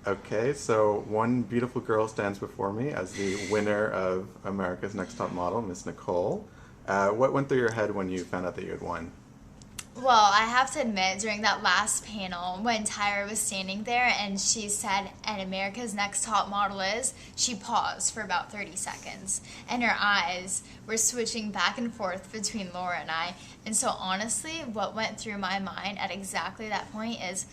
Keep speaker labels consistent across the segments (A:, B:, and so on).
A: Okay, so one beautiful girl stands before me as the winner of America's Next Top Model, Miss Nicole. What went through your head when you found out that you had won?
B: Well, I have to admit, during that last panel, when Tyra was standing there and she said, and America's Next Top Model is, she paused for about 30 seconds. And her eyes were switching back and forth between Laura and I. And so, honestly, what went through my mind at exactly that point is,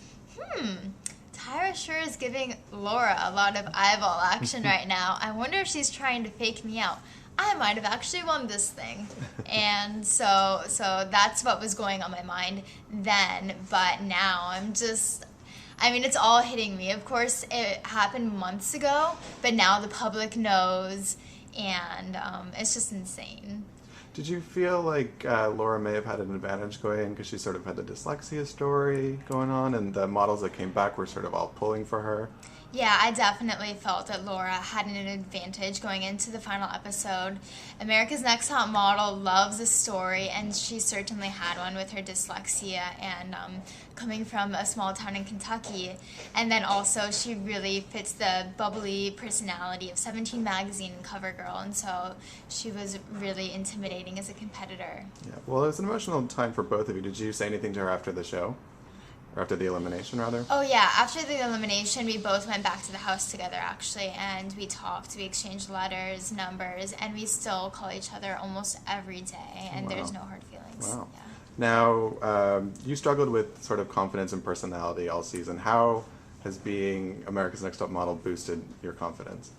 B: Tyra sure is giving Laura a lot of eyeball action right now. I wonder if she's trying to fake me out. I might have actually won this thing. And so that's what was going on my mind then, but now I mean, it's all hitting me. Of course, it happened months ago, but now the public knows, and it's just insane.
A: Did you feel like Laura may have had an advantage going in because she sort of had the dyslexia story going on, and the models that came back were sort of all pulling for her?
B: Yeah, I definitely felt that Laura had an advantage going into the final episode. America's Next Top Model loves a story, and she certainly had one with her dyslexia and coming from a small town in Kentucky. And then also, she really fits the bubbly personality of 17 magazine and CoverGirl, and so she was really intimidating as a competitor.
A: Yeah. Well, it was an emotional time for both of you. Did you say anything to her after the show? Or after the elimination, rather?
B: Oh yeah, after the elimination, we both went back to the house together actually, and we talked, we exchanged letters, numbers, and we still call each other almost every day, and
A: Wow.
B: there's no hard feelings.
A: Wow.
B: Yeah.
A: Now, you struggled with sort of confidence and personality all season. How has being America's Next Top Model boosted your confidence?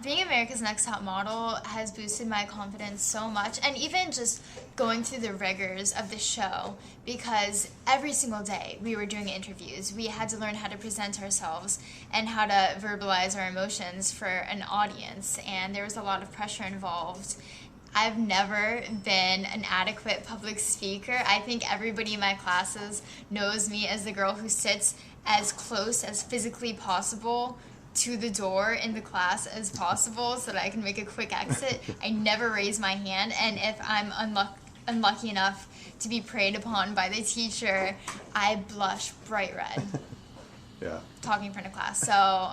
B: Being America's Next Top Model has boosted my confidence so much, and even just going through the rigors of the show, because every single day we were doing interviews. We had to learn how to present ourselves and how to verbalize our emotions for an audience, and there was a lot of pressure involved. I've never been an adequate public speaker. I think everybody in my classes knows me as the girl who sits as close as physically possible to the door in the class as possible so that I can make a quick exit. I never raise my hand, and if I'm unlucky enough to be preyed upon by the teacher, I blush bright red
A: Yeah.
B: talking in front of class. So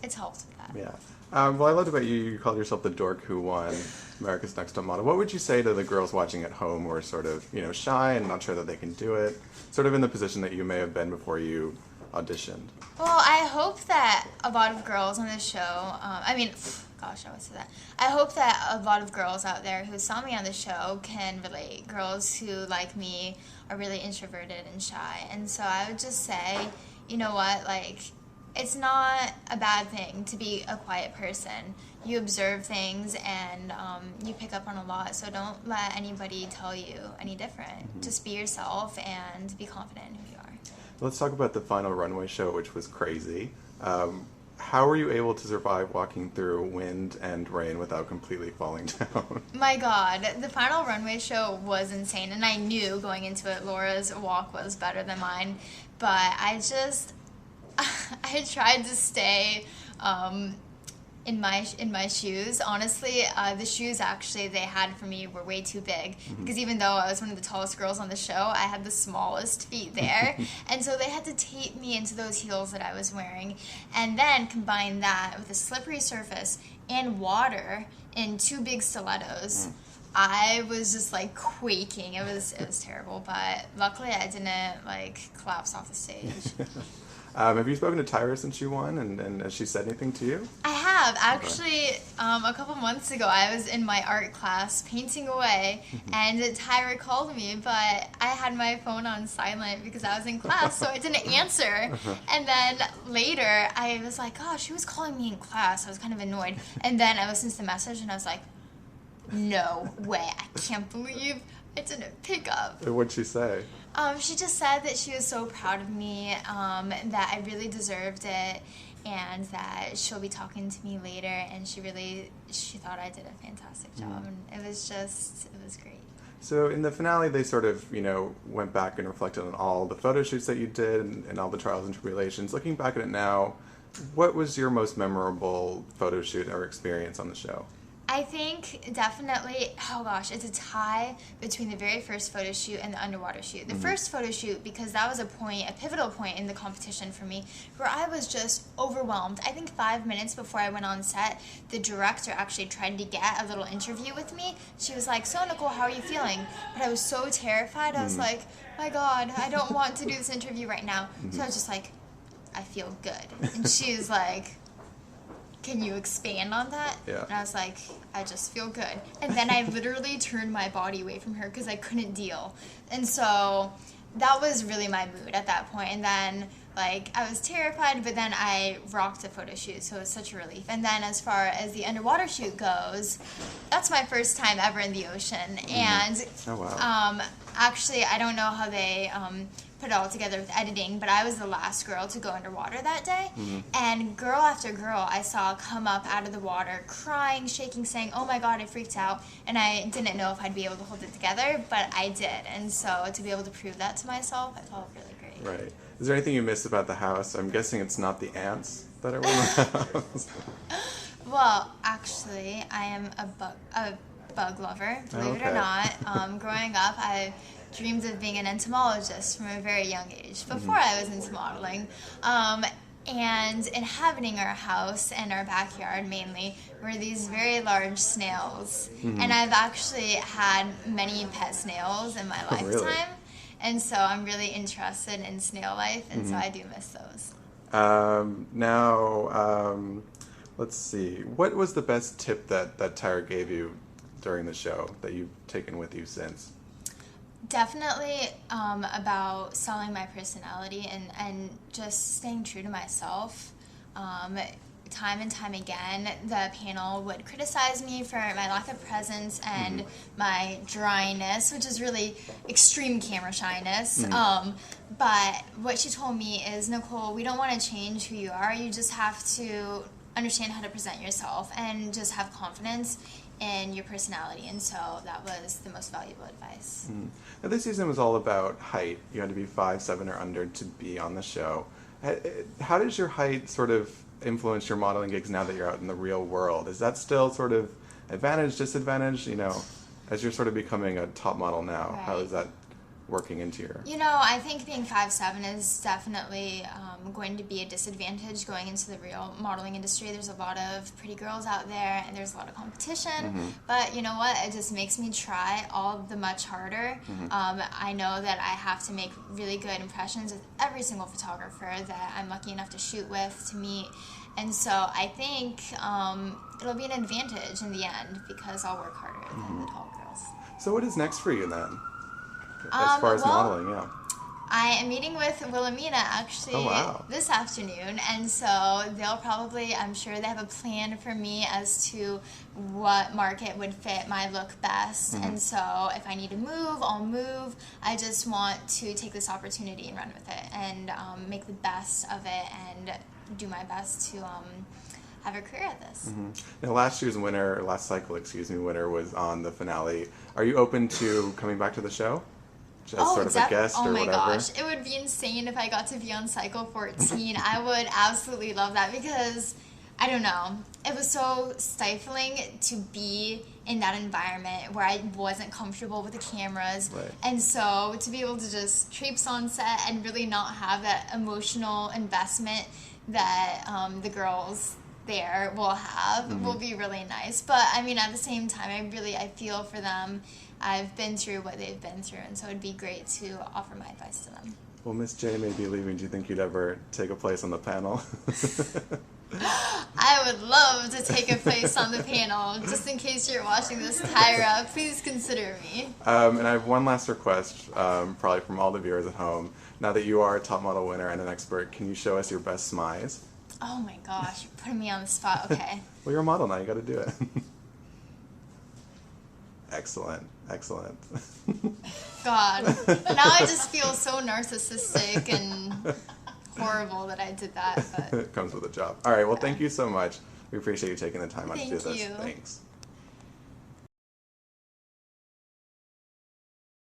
B: it's helped with that.
A: Yeah. Well, I loved about you. You called yourself the dork who won America's Next Top Model. What would you say to the girls watching at home who are sort of, shy and not sure that they can do it, sort of in the position that you may have been before you auditioned?
B: Well, I hope that a lot of girls on this show, gosh, I always say that. I hope that a lot of girls out there who saw me on the show can relate. Girls who, like me, are really introverted and shy. And so I would just say, you know what, like, it's not a bad thing to be a quiet person. You observe things and you pick up on a lot, so don't let anybody tell you any different.
A: Mm-hmm.
B: Just be yourself and be confident in who you are.
A: Let's talk about the final runway show, which was crazy. How were you able to survive walking through wind and rain without completely falling down?
B: My God, the final runway show was insane, and I knew going into it Laura's walk was better than mine, but I I tried to stay in my shoes. Honestly, the shoes actually they had for me were way too big because even though I was one of the tallest girls on the show, I had the smallest feet there, and so they had to tape me into those heels that I was wearing, and then combine that with a slippery surface and water in two big stilettos. I was just like quaking. It was terrible, but luckily I didn't like collapse off the stage.
A: Have you spoken to Tyra since you won, and has she said anything to you?
B: I have. Actually, a couple months ago, I was in my art class painting away, and Tyra called me, but I had my phone on silent because I was in class, so I didn't answer. And then later, I was like, oh, she was calling me in class. I was kind of annoyed. And then I listened to the message, and I was like, no way. I can't believe I didn't pick up.
A: What'd she say?
B: She just said that she was so proud of me, that I really deserved it, and that she'll be talking to me later, and she thought I did a fantastic job, and it was great.
A: So in the finale, they sort of, went back and reflected on all the photo shoots that you did and all the trials and tribulations. Looking back at it now, what was your most memorable photo shoot or experience on the show?
B: I think definitely, oh gosh, it's a tie between the very first photo shoot and the underwater shoot. The first photo shoot, because that was a pivotal point in the competition for me, where I was just overwhelmed. I think 5 minutes before I went on set, the director actually tried to get a little interview with me. She was like, "So Nicole, how are you feeling?" But I was so terrified. I was like, "My God, I don't want to do this interview right now." So I was just like, "I feel good." And she was like, "Can you expand on that?"
A: Yeah.
B: And I was like, "I just feel good." And then I literally turned my body away from her because I couldn't deal. And so that was really my mood at that point. And then, like, I was terrified, but then I rocked the photo shoot, so it was such a relief. And then as far as the underwater shoot goes, that's my first time ever in the ocean. And
A: Oh, wow.
B: actually, I don't know how they put it all together with editing, but I was the last girl to go underwater that day. And girl after girl I saw come up out of the water crying, shaking, saying, "Oh my God, I freaked out." And I didn't know if I'd be able to hold it together, but I did. And so to be able to prove that to myself, I felt really great.
A: Right. Is there anything you miss about the house? I'm guessing it's not the ants that are in the house.
B: Well, actually, I am a bug lover, believe it or
A: Okay.
B: not. Growing up, I dreamed of being an entomologist from a very young age, before I was into modeling. And inhabiting our house and our backyard mainly were these very large snails. And I've actually had many pet snails in my
A: Oh, really?
B: lifetime. And so I'm really interested in snail life, and so I do miss those.
A: Let's see. What was the best tip that Tyra gave you during the show that you've taken with you since?
B: Definitely about selling my personality and just staying true to myself. Time and time again, the panel would criticize me for my lack of presence and my dryness, which is really extreme camera shyness. But what she told me is, "Nicole, we don't want to change who you are. You just have to understand how to present yourself and just have confidence in your personality." And so that was the most valuable advice.
A: Now, this season was all about height. You had to be 5'7" or under to be on the show. How does your height sort of influence your modeling gigs now that you're out in the real world? Is that still sort of advantage, disadvantage? You know, as you're sort of becoming a top model now, how
B: Right.
A: is that working into your...
B: You know, I think being 5'7" is definitely going to be a disadvantage going into the real modeling industry. There's a lot of pretty girls out there, and there's a lot of competition. But you know what? It just makes me try all the much harder. I know that I have to make really good impressions with every single photographer that I'm lucky enough to shoot with, to meet. And so I think it'll be an advantage in the end because I'll work harder than the tall girls.
A: So what is next for you then? As far as
B: well,
A: modeling, yeah.
B: I am meeting with Wilhelmina actually
A: Oh, wow.
B: this afternoon, and so they'll probably, I'm sure they have a plan for me as to what market would fit my look best. And so if I need to move, I'll move. I just want to take this opportunity and run with it and make the best of it and do my best to have a career at this.
A: Now, last cycle, winner was on the finale. Are you open to coming back to the show? As sort of a guest
B: oh
A: or
B: my
A: whatever?
B: gosh, it would be insane if I got to be on Cycle 14. I would absolutely love that because, I don't know, it was so stifling to be in that environment where I wasn't comfortable with the cameras.
A: Right.
B: And so to be able to just traipse on set and really not have that emotional investment that the girls there will have will be really nice. But I mean, at the same time, I feel for them. I've been through what they've been through, and so it'd be great to offer my advice to them.
A: Well, Miss J may be leaving. Do you think you'd ever take a place on the panel?
B: I would love to take a place on the panel. Just in case you're watching this, Tyra, please consider me.
A: And I have one last request, probably from all the viewers at home. Now that you are a top model winner and an expert, can you show us your best smize?
B: Oh my gosh, you're putting me on the spot. Okay.
A: Well, you're a model now. You got to do it. Excellent.
B: God. Now I just feel so narcissistic and horrible that I did that. But
A: It comes with a job. All right. Well, thank you so much. We appreciate you taking the time out to do
B: Thank
A: this.
B: you.
A: Thanks.